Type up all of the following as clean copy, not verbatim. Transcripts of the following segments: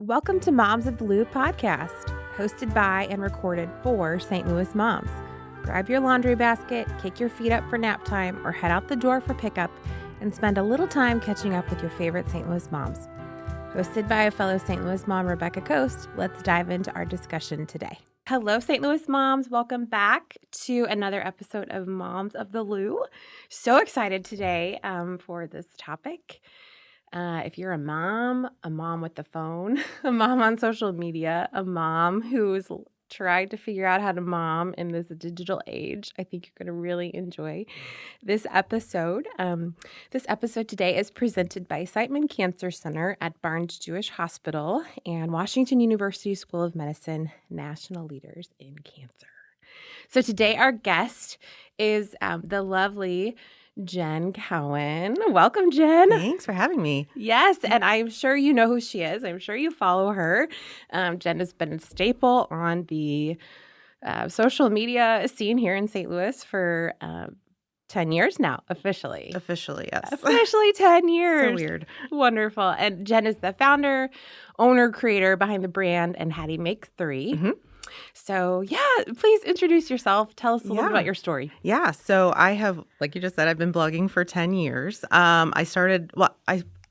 Welcome to Moms of the Lou podcast, hosted by and recorded for St. Louis moms. Grab your laundry basket, kick your feet up for nap time, or head out the door for pickup and spend a little time catching up with your favorite St. Louis moms. Hosted by a fellow St. Louis mom, Rebecca Coast, let's dive into our discussion today. Hello, St. Louis moms. Welcome back to another episode of Moms of the Lou. So excited today for this topic. If you're a mom with the phone, a mom on social media, a mom who's trying to figure out how to mom in this digital age, I think you're going to really enjoy this episode. This episode today is presented by Siteman Cancer Center at Barnes Jewish Hospital and Washington University School of Medicine, national leaders in cancer. So today our guest is the lovely Jen Cowan. Welcome, Jen. Thanks for having me. Yes, and I'm sure you know who she is. I'm sure you follow her. Jen has been a staple on the social media scene here in St. Louis for 10 years now, officially. Officially, yes. Officially 10 years. So weird. Wonderful. And Jen is the founder, owner, creator behind the brand and Hattie Makes 3. Mm-hmm. So, yeah, please introduce yourself. Tell us a little bit about your story. Yeah. So I have, like you just said, I've been blogging for 10 years.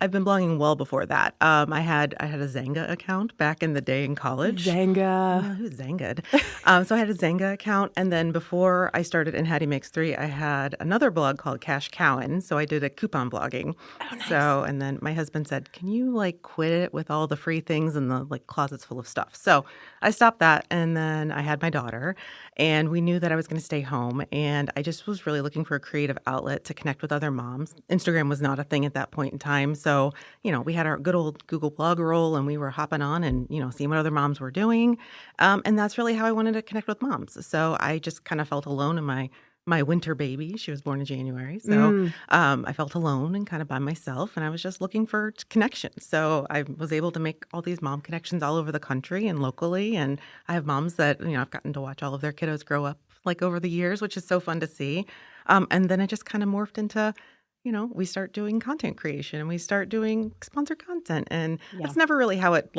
I've been blogging well before that. I had a Zanga account back in the day in college. Zanga. Who's Zanga'd? So I had a Zanga account. And then before I started in Hattie Makes 3, I had another blog called Cowan. So I did a coupon blogging. Oh, nice. So, and then my husband said, can you quit it with all the free things and the closets full of stuff? So I stopped that. And then I had my daughter and we knew that I was going to stay home. And I just was really looking for a creative outlet to connect with other moms. Instagram was not a thing at that point in time. So, we had our good old Google blog roll and we were hopping on and, seeing what other moms were doing. And that's really how I wanted to connect with moms. So I just kind of felt alone in my winter baby. She was born in January. So I felt alone and kind of by myself. And I was just looking for connections. So I was able to make all these mom connections all over the country and locally. And I have moms that, I've gotten to watch all of their kiddos grow up over the years, which is so fun to see. And then it just kind of morphed into we start doing content creation and we start doing sponsored content. And that's never really how it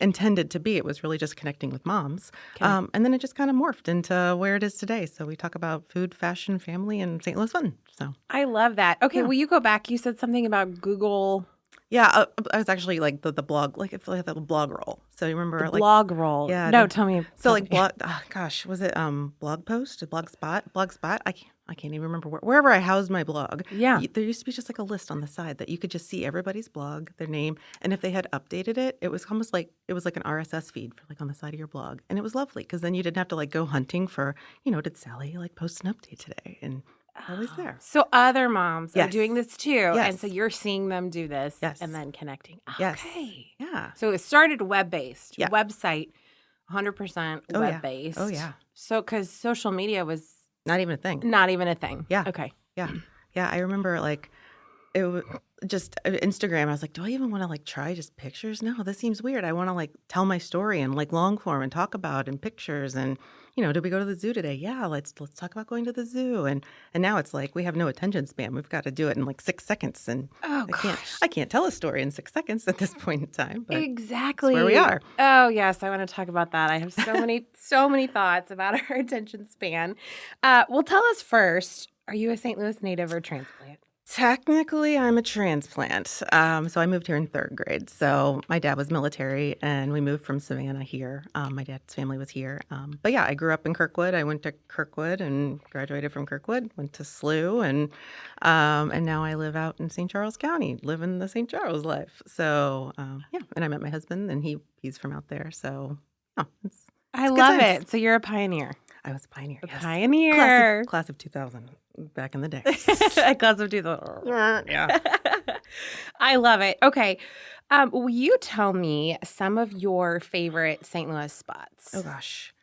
intended to be. It was really just connecting with moms. Okay. And then it just kind of morphed into where it is today. So we talk about food, fashion, family, and St. Louis fun. So I love that. Okay, will you go back? You said something about Google. Yeah, I was actually the blog, it's like the blog roll. So you remember blog roll? Yeah. No, tell me. So blog. Oh, gosh, was it blog post? Blogspot? I can't even remember wherever I housed my blog. Yeah, there used to be just a list on the side that you could just see everybody's blog, their name, and if they had updated it, it was almost like an RSS feed for on the side of your blog, and it was lovely because then you didn't have to go hunting for did Sally post an update today and. Always there. So other moms are doing this too. Yes. And so you're seeing them do this and then connecting. Okay. Yeah. So it started web-based. Yeah. Website, 100% web-based. Oh, yeah. So because social media was... Not even a thing. Not even a thing. Yeah. Okay. Yeah. Yeah. I remember it was just Instagram. I was like, do I even want to try just pictures? No, this seems weird. I want to tell my story and long form and talk about in pictures and did we go to the zoo today? Yeah, let's talk about going to the zoo. And now it's we have no attention span. We've got to do it in 6 seconds. And I can't tell a story in 6 seconds at this point in time. But exactly. That's where we are. Oh, yes. I want to talk about that. I have so many thoughts about our attention span. Well, tell us first, are you a St. Louis native or transplant? Technically, I'm a transplant. So I moved here in 3rd grade. So my dad was military, and we moved from Savannah here. My dad's family was here. But yeah, I grew up in Kirkwood. I went to Kirkwood and graduated from Kirkwood. Went to SLU, and now I live out in St. Charles County, living the St. Charles life. So yeah, and I met my husband, and he's from out there. So yeah, I love it. So you're a pioneer. I was a pioneer. A pioneer. Class of 2000. Back in the day. Class of 2000. Yeah. I love it. Okay. Will you tell me some of your favorite St. Louis spots? Oh, gosh.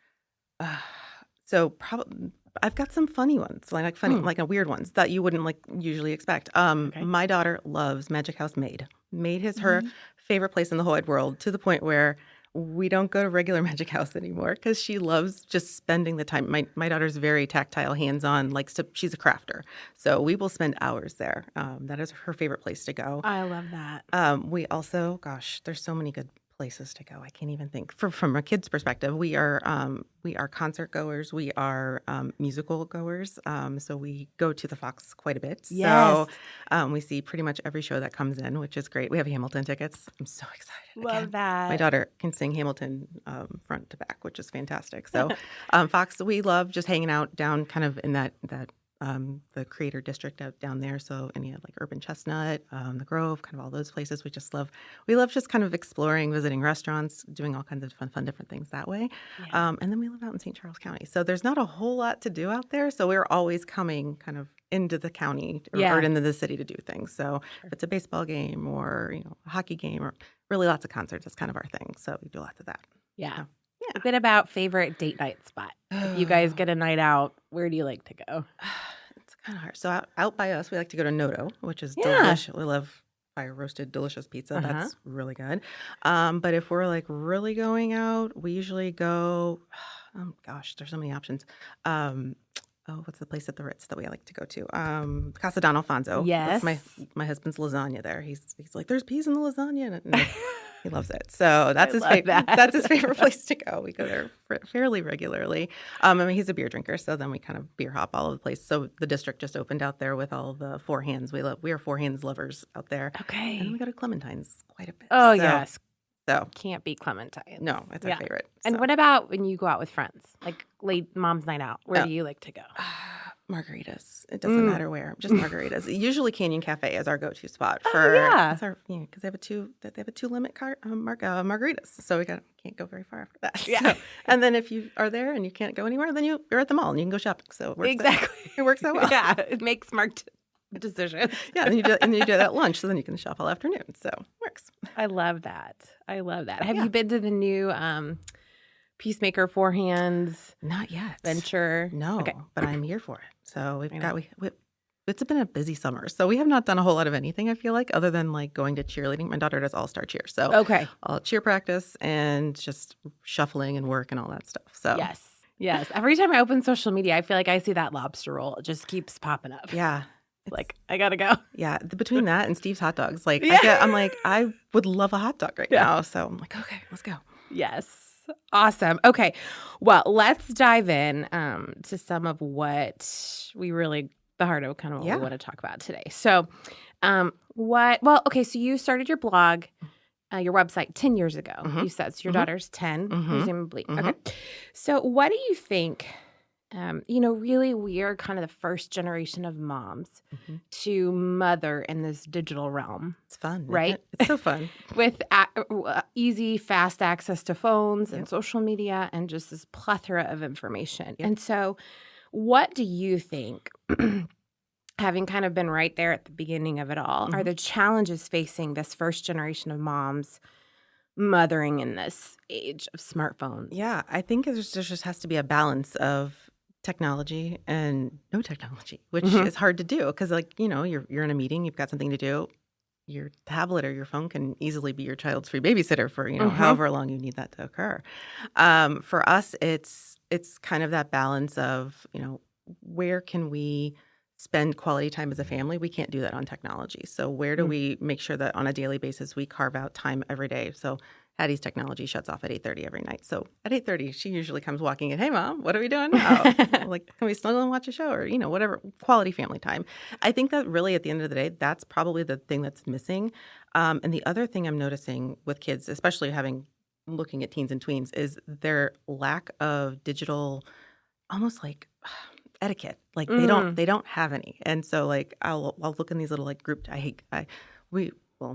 So probably I've got some funny ones, weird ones that you wouldn't usually expect. Okay. My daughter loves Magic House Maid. Maid is her favorite place in the whole wide world, to the point where we don't go to regular Magic House anymore because she loves just spending the time. My daughter's very tactile, hands-on, she's a crafter. So we will spend hours there. That is her favorite place to go. I love that. We also, there's so many good places to go. I can't even think. From a kid's perspective, we are concert goers. We are musical goers. So we go to the Fox quite a bit. Yes. So we see pretty much every show that comes in, which is great. We have Hamilton tickets. I'm so excited. Love Again, that. my daughter can sing Hamilton front to back, which is fantastic. So Fox, we love just hanging out down kind of in that the Creator District out down there. So any of like Urban Chestnut, the Grove, kind of all those places. We love just kind of exploring, visiting restaurants, doing all kinds of fun different things that way. Yeah. And then we live out in St. Charles County. So there's not a whole lot to do out there. So we're always coming kind of into the county or into the city to do things. So if it's a baseball game or, a hockey game or really lots of concerts, that's kind of our thing. So we do lots of that. Yeah. So, yeah. A bit about favorite date night spot. If you guys get a night out, where do you like to go? It's kind of hard. So out by us, we like to go to Noto, which is delicious. We love fire roasted, delicious pizza. That's really good. But if we're like really going out, we usually go. Oh gosh, there's so many options. What's the place at the Ritz that we like to go to? Casa Don Alfonso. Yes, that's my husband's lasagna there. He's like, there's peas in the lasagna, and he loves it. So that's his favorite. That's his favorite place to go. We go there fairly regularly. He's a beer drinker, so then we kind of beer hop all over the place. So the district just opened out there with all the Four Hands. We are Four Hands lovers out there. Okay, and we go to Clementine's quite a bit. Oh yes. So can't beat Clementine. No, it's our favorite. So. And what about when you go out with friends, like late mom's night out? Where do you like to go? Margaritas. It doesn't matter where. Just margaritas. Usually Canyon Cafe is our go-to spot for. Because they have a 2-limit margaritas, so we can't go very far after that. Yeah. So, and then if you are there and you can't go anywhere, then you're at the mall and you can go shopping. So it works exactly. It works out well. Yeah, it makes smart decisions. Yeah, and you do that at lunch, so then you can shop all afternoon. So it works. I love that. Have you been to the new Peacemaker Four Hands? Not yet. Venture? No, but I'm here for it. So it's been a busy summer. So we have not done a whole lot of anything, I feel like, other than like going to cheerleading. My daughter does all-star cheer. So all cheer practice and just shuffling and work and all that stuff. So Yes. Every time I open social media, I feel like I see that lobster roll. It just keeps popping up. Yeah. Like, I gotta go. Yeah, between that and Steve's hot dogs, I'm like, I would love a hot dog right now. So I'm like, okay, let's go. Yes. Awesome. Okay. Well, let's dive in to some of what we really, the heart of kind of what we want to talk about today. So so you started your blog, your website 10 years ago, you said. So your daughter's 10, presumably. Okay. So what do you think, really we are kind of the first generation of moms to mother in this digital realm. It's fun, right? Isn't it? It's so fun. With easy, fast access to phones and social media and just this plethora of information. And so what do you think, having kind of been right there at the beginning of it all, are the challenges facing this first generation of moms mothering in this age of smartphones? Yeah, I think there just has to be a balance of technology and no technology, which is hard to do because, you're in a meeting, you've got something to do. Your tablet or your phone can easily be your child's free babysitter for however long you need that to occur. For us, it's kind of that balance of where can we spend quality time as a family? We can't do that on technology. So where do we make sure that on a daily basis we carve out time every day? So Hattie's technology shuts off at 8:30 every night. So at 8:30, she usually comes walking in, hey, Mom, what are we doing now? Like, can we snuggle and watch a show or, whatever, quality family time. I think that really at the end of the day, that's probably the thing that's missing. And the other thing I'm noticing with kids, especially looking at teens and tweens, is their lack of digital, almost like etiquette. Like they don't have any. And so I'll look in these little group,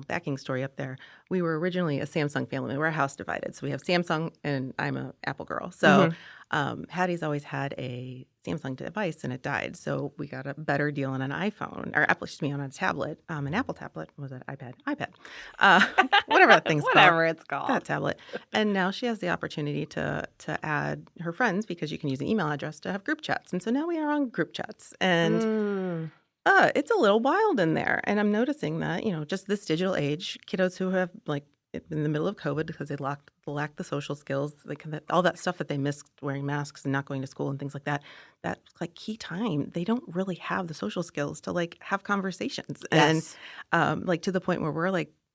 backing story up there. We were originally a Samsung family. We're a house divided. So we have Samsung and I'm an Apple girl. So Hattie's always had a Samsung device and it died. So we got a better deal on an iPhone, or on a tablet, an Apple tablet. Was it iPad? Whatever that thing's called. Whatever it's called. That tablet. And now she has the opportunity to add her friends because you can use an email address to have group chats. And so now we are on group chats. And it's a little wild in there. And I'm noticing that, just this digital age, kiddos who have in the middle of COVID because they lack the social skills, all that stuff that they missed wearing masks and not going to school and things like that, that's key time. They don't really have the social skills to have conversations. Yes. And to the point where we're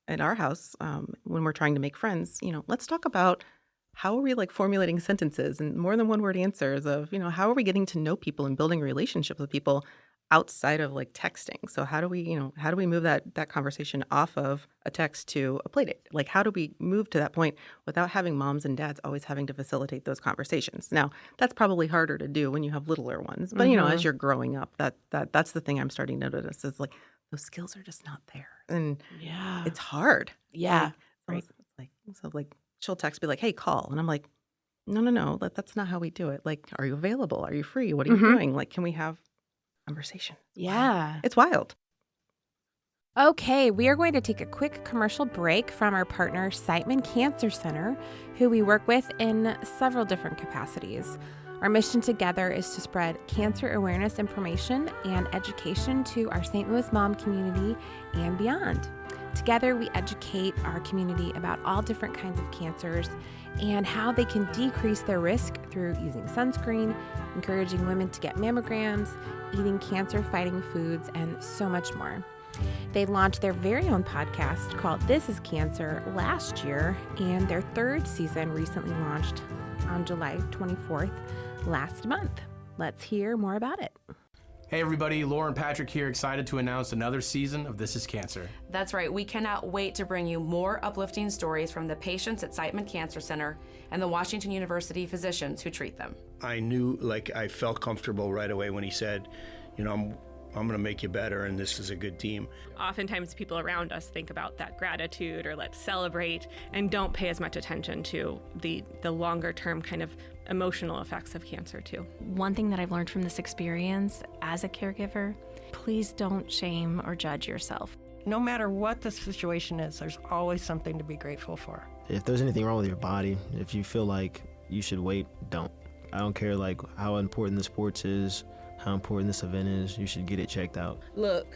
at our house, when we're trying to make friends, let's talk about how are we like formulating sentences and more than one word answers of, how are we getting to know people and building relationships with people outside of like texting? So how do we move that conversation off of a text to a play date? Like, how do we move to that point without having moms and dads always having to facilitate those conversations? Now, that's probably harder to do when you have littler ones, but as you're growing up, that's the thing I'm starting to notice is like those skills are just not there, and it's hard. Yeah, Like she'll text me like, "Hey, call," and I'm like, "No, that's not how we do it. Like, are you available? Are you free? What are you doing? Like, can we have conversation?" Yeah. It's wild. Okay, we are going to take a quick commercial break from our partner, Siteman Cancer Center, who we work with in several different capacities. Our mission together is to spread cancer awareness information and education to our St. Louis mom community and beyond. Together, we educate our community about all different kinds of cancers and how they can decrease their risk through using sunscreen, encouraging women to get mammograms, eating cancer-fighting foods, and so much more. They launched their very own podcast called This is Cancer last year, and their third season recently launched on July 24th last month. Let's hear more about it. Hey everybody, Laura and Patrick here, excited to announce another season of This is Cancer. That's right, we cannot wait to bring you more uplifting stories from the patients at Siteman Cancer Center and the Washington University physicians who treat them. I knew, I felt comfortable right away when he said, I'm going to make you better, and this is a good team. Oftentimes people around us think about that gratitude or let's celebrate and don't pay as much attention to the longer term kind of emotional effects of cancer too. One thing that I've learned from this experience as a caregiver, please don't shame or judge yourself. No matter what the situation is, there's always something to be grateful for. If there's anything wrong with your body, if you feel like you should wait, don't. I don't care like how important the sports is, how important this event is, you should get it checked out. Look,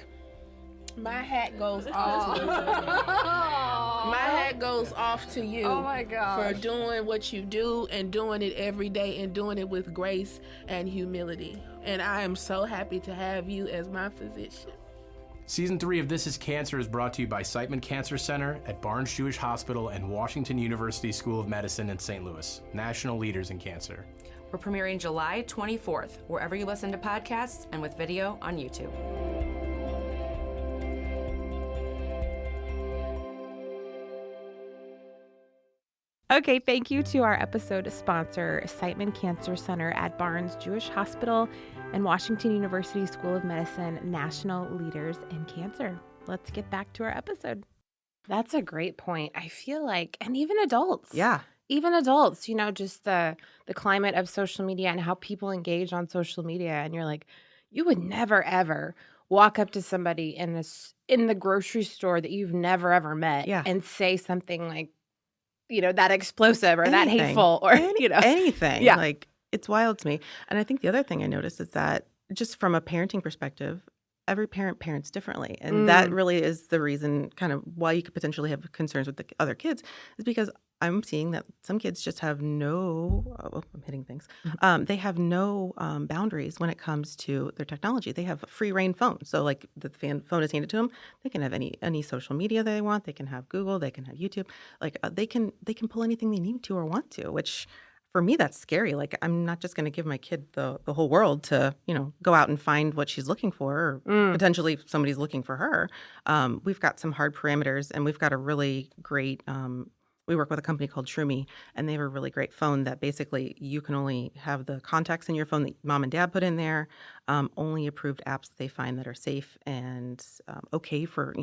my hat goes off. My hat goes off to you. Oh my gosh. For doing what you do and doing it every day and doing it with grace and humility. And I am so happy to have you as my physician. Season 3 of This is Cancer is brought to you by Siteman Cancer Center at Barnes Jewish Hospital and Washington University School of Medicine in St. Louis, national leaders in cancer. We're premiering July 24th, wherever you listen to podcasts and with video on YouTube. Okay, thank you to our episode sponsor, Siteman Cancer Center at Barnes Jewish Hospital and Washington University School of Medicine, national leaders in cancer. Let's get back to our episode. That's a great point. I feel like, and even adults. Yeah. Even adults, just the climate of social media and how people engage on social media. And you're like, you would never, ever walk up to somebody in the grocery store that you've never, ever met and say something like, that explosive or that hateful or, anything. Yeah. Like, it's wild to me. And I think the other thing I noticed is that just from a parenting perspective, every parent parents differently. And that really is the reason kind of why you could potentially have concerns with the other kids is because I'm seeing that some kids just have I'm hitting things. They have no boundaries when it comes to their technology. They have a free reign phone. So like the phone is handed to them. They can have any social media they want. They can have Google. They can have YouTube. Like they can pull anything they need to or want to, which for me, that's scary. Like, I'm not just going to give my kid the whole world to, go out and find what she's looking for or potentially somebody's looking for her. We've got some hard parameters and we've got a really great we work with a company called Shroomy, and they have a really great phone that basically you can only have the contacts in your phone that mom and dad put in there, only approved apps that they find that are safe and okay for,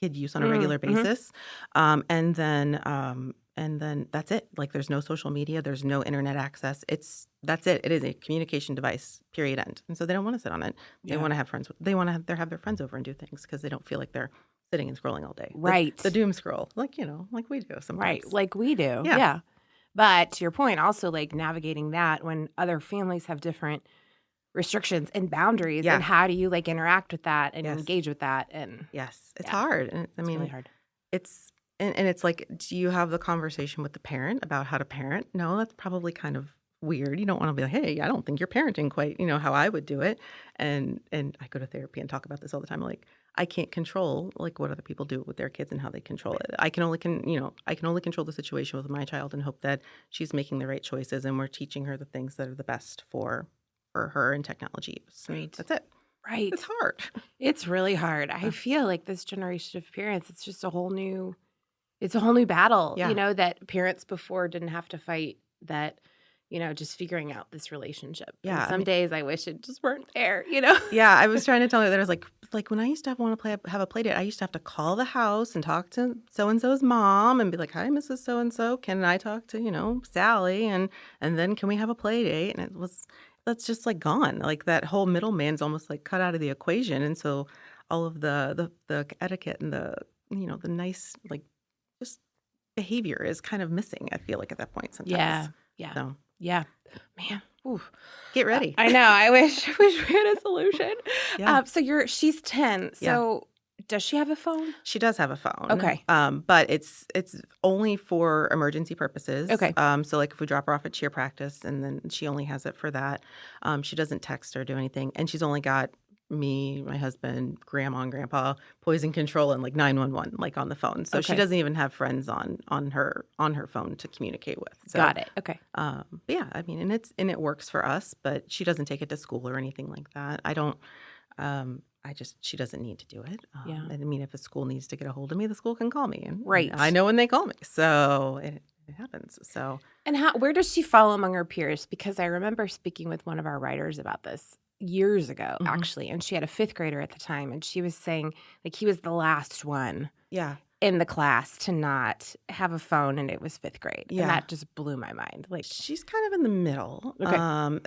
kid use on a regular basis. And then that's it. Like there's no social media, there's no internet access. That's it. It is a communication device, period, end. And so they don't want to sit on it. They want to have friends. They want to have their friends over and do things because they don't feel like they're sitting and scrolling all day. Right. The doom scroll, like we do sometimes. Right, like we do. Yeah. But to your point, also like navigating that when other families have different restrictions and boundaries, and how do you like interact with that and engage with that? And it's hard. And it's really hard. It's and it's like, do you have the conversation with the parent about how to parent? No, that's probably kind of weird. You don't want to be like, hey, I don't think you're parenting quite, how I would do it. And I go to therapy and talk about this all the time. Like, I can't control like what other people do with their kids and how they control it. I can only control the situation with my child and hope that she's making the right choices and we're teaching her the things that are the best for her and technology use. Right. That's it. Right. It's hard. It's really hard. I feel like this generation of parents, it's just a whole new battle, Yeah. that parents before didn't have to fight, that, just figuring out this relationship. Yeah, And some days I wish it just weren't there, Yeah, I was trying to tell her that I was like when I used to have a play date, I used to have to call the house and talk to so and so's mom and be like, "Hi, Mrs. So and so, can I talk to Sally and then can we have a play date?" And that's just like gone. Like that whole middleman's almost like cut out of the equation, and so all of the etiquette and the nice like just behavior is kind of missing. I feel like at that point sometimes. Yeah. So Yeah. Man. Ooh. get ready. I know. I wish we had a solution. Yeah. So she's 10. So does she have a phone? She does have a phone. Okay. But it's only for emergency purposes. Okay. So like if we drop her off at cheer practice and then she only has it for that. She doesn't text or do anything. And she's only got me, my husband, grandma and grandpa, poison control, and like 911 like on the phone. So she Okay. doesn't even have friends on her phone to communicate with. So, Got it. Okay. but yeah, I mean, and it works for us, but she doesn't take it to school or anything like that. I don't. She doesn't need to do it. Yeah. I mean, if a school needs to get a hold of me, the school can call me, and Right. I know when they call me, so it happens. So And where does she fall among her peers? Because I remember speaking with one of our writers about this years ago, Mhm. actually, and she had a 5th grader at the time, and she was saying like he was the last one yeah, in the class to not have a phone, and it was 5th grade. Yeah. And that just blew my mind. Like, she's kind of in the middle. Okay.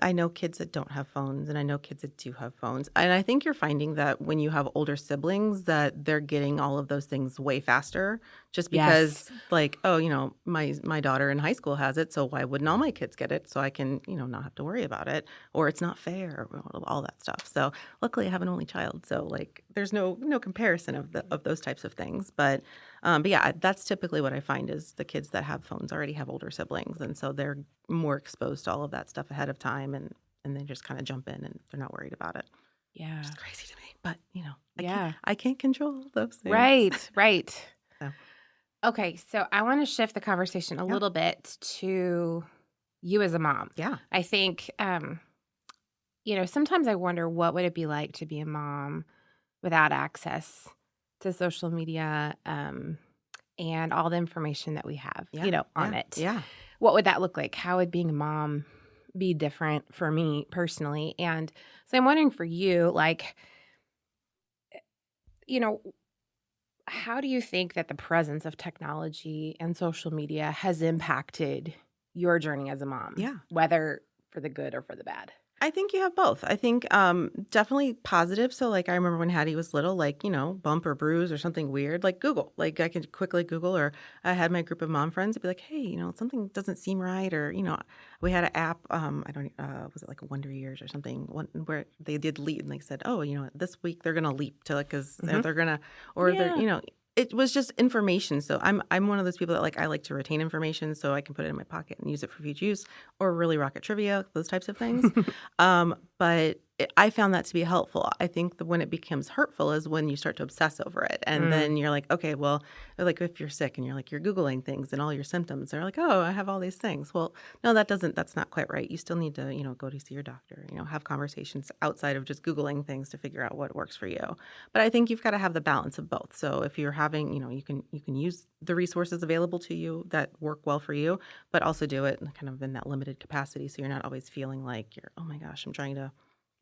I know kids that don't have phones, and I know kids that do have phones. And I think you're finding that when you have older siblings, that they're getting all of those things way faster. Just because, like, oh, my daughter in high school has it, so why wouldn't all my kids get it? So I can, not have to worry about it, or it's not fair, or all that stuff. So luckily, I have an only child, so like, there's no comparison of those types of things. But yeah, that's typically what I find is the kids that have phones already have older siblings, and so they're more exposed to all of that stuff ahead of time, and they just kind of jump in and they're not worried about it. yeah. It's crazy to me, but Yeah. I can't control those things. Right. So. Okay, so I want to shift the conversation a little bit to you as a mom. Yeah. I think, sometimes I wonder what would it be like to be a mom without access to social media and all the information that we have, on it. Yeah. What would that look like? How would being a mom be different for me personally? And so I'm wondering for you, like, how do you think that the presence of technology and social media has impacted your journey as a mom? Yeah. Whether for the good or for the bad? I think you have both. I think definitely positive. So like I remember when Hattie was little, like, bump or bruise or something weird, like Google. Like I could quickly Google, or I had my group of mom friends be like, hey, something doesn't seem right, or, we had an app, was it like Wonder Years or something, where they did leap and they said, oh, this week they're going to leap to like, because they're going to, or they're, it was just information. So I'm one of those people that I like to retain information so I can put it in my pocket and use it for future use, or really rocket trivia, those types of things. But I found that to be helpful. I think when it becomes hurtful is when you start to obsess over it. And then you're like, okay, well, like if you're sick and you're Googling things and all your symptoms, they're like, oh, I have all these things. Well, no, that's not quite right. You still need to, go to see your doctor, have conversations outside of just Googling things to figure out what works for you. But I think you've got to have the balance of both. So if you're having, you can use the resources available to you that work well for you, but also do it kind of in that limited capacity. So you're not always feeling like you're, oh my gosh, I'm trying to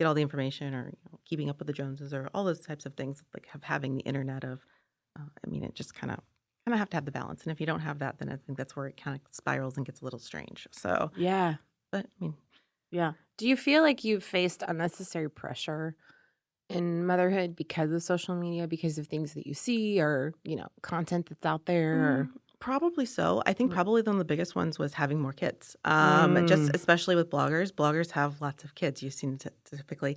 get all the information, or keeping up with the Joneses, or all those types of things, like having the internet of, it just kind of have to have the balance. And if you don't have that, then I think that's where it kind of spirals and gets a little strange. So, Yeah. but Yeah. Do you feel like you've faced unnecessary pressure in motherhood because of social media, because of things that you see, or, content that's out there? Or... Probably so. I think probably one of the biggest ones was having more kids. Just especially with bloggers. Bloggers have lots of kids. You've seen typically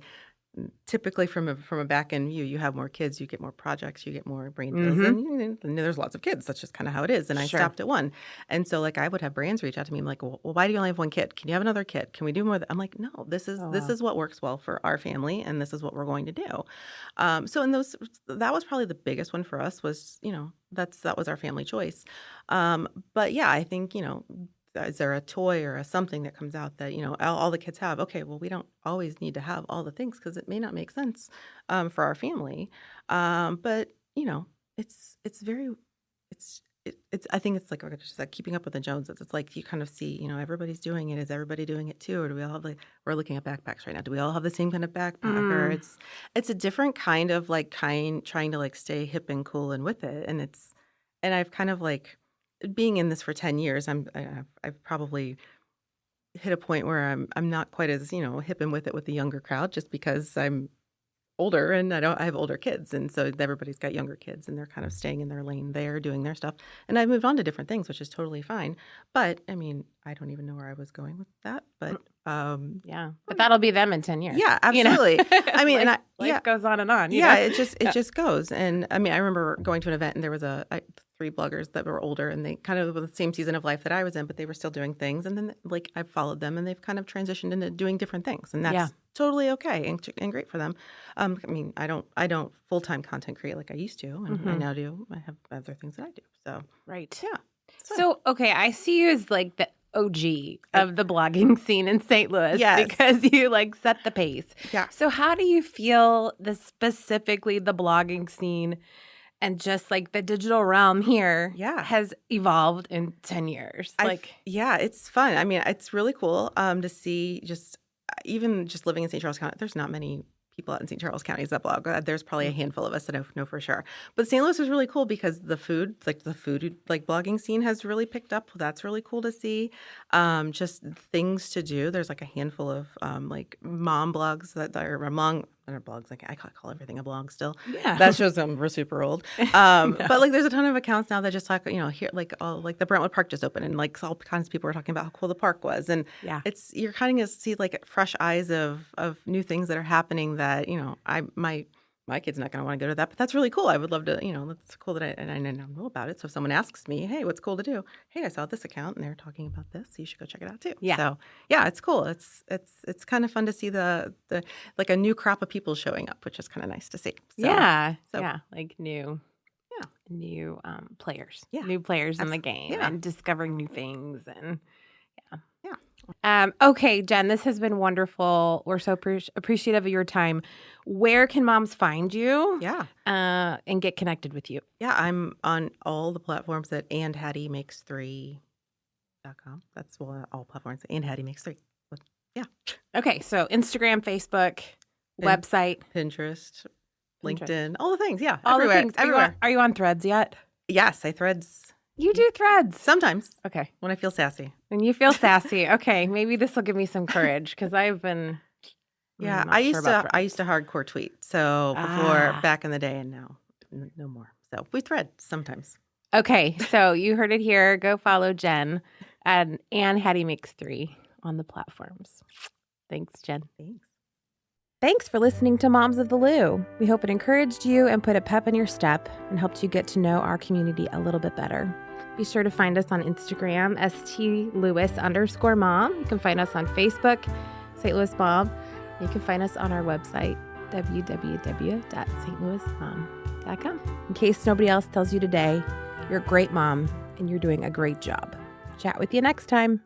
typically from a back end view, you have more kids, you get more projects, you get more brain deals, and there's lots of kids. That's just kind of how it is. And I stopped at one. And so like I would have brands reach out to me. I'm like, well, why do you only have one kid? Can you have another kid? Can we do more? I'm like, no, this is what works well for our family, and this is what we're going to do. So in that was probably the biggest one for us was, that was our family choice. But yeah, I think, is there a toy or a something that comes out that, all the kids have? Okay, well, we don't always need to have all the things because it may not make sense for our family. But, I think it's like just like keeping up with the Joneses. It's like you kind of see, everybody's doing it. Is everybody doing it too? Or do we all have we're looking at backpacks right now. Do we all have the same kind of backpack? Or it's a different kind of trying to stay hip and cool and with it. And I've kind of being in this for 10 years, I've probably hit a point where I'm not quite as, hip and with it with the younger crowd just because I'm older and I have older kids. And so everybody's got younger kids and they're kind of staying in their lane there, doing their stuff. And I've moved on to different things, which is totally fine. But I mean, I don't even know where I was going with that. But but that'll be them in 10 years. Yeah, absolutely. I mean, life goes on and on. It just goes. And I mean, I remember going to an event and there was 3 bloggers that were older and they kind of were the same season of life that I was in, but they were still doing things. And then I followed them and they've kind of transitioned into doing different things. And that's totally okay and great for them. I mean, I don't full-time content create like I used to. And I now do. I have other things that I do. So, right. Yeah. So, okay, I see you as the OG of the blogging scene in St. Louis because you set the pace. Yeah. So how do you feel specifically the blogging scene and just the digital realm here has evolved in 10 years? It's fun. I mean, it's really cool to see even just living in St. Charles County. There's not many people out in St. Charles County that blog. There's probably a handful of us that I know for sure. But St. Louis is really cool because the food blogging scene has really picked up. That's really cool to see. Just things to do. There's a handful of mom blogs that are among other blogs. I call everything a blog still. Yeah. That shows we're super old. But there's a ton of accounts now that just talk, here the Brentwood Park just opened and all kinds of people were talking about how cool the park was. And you're kind of see fresh eyes of new things that are happening that, my kid's not going to want to go to that, but that's really cool. I would love to, that's cool that I know about it. So if someone asks me, hey, what's cool to do? Hey, I saw this account and they're talking about this. So you should go check it out too. Yeah. So yeah, it's cool. It's kind of fun to see the a new crop of people showing up, which is kind of nice to see. So, new players. Yeah. New players in the game and discovering new things and Yeah. Okay, Jen, this has been wonderful. We're so appreciative of your time. Where can moms find you? Yeah. And get connected with you? Yeah, I'm on all the platforms at andhattiemakes3.com. That's all platforms. And Hattie Makes 3. Yeah. Okay, so Instagram, Facebook, website. Pinterest, LinkedIn, all the things. Yeah, all everywhere. The things. Everywhere. Are you on Threads yet? Yes, I Threads. You do Threads? Sometimes. Okay. When I feel sassy. When you feel sassy. Okay, maybe this will give me some courage because I've been I used to hardcore tweet. So before back in the day and now no more. So we thread sometimes. Okay, so you heard it here. Go follow Jen and Hattie Makes 3 on the platforms. Thanks, Jen. Thanks for listening to Moms of the Lou. We hope it encouraged you and put a pep in your step and helped you get to know our community a little bit better. Be sure to find us on Instagram, st.louis_mom. You can find us on Facebook, St. Louis Mom. You can find us on our website, www.stlouismom.com. In case nobody else tells you today, you're a great mom and you're doing a great job. Chat with you next time.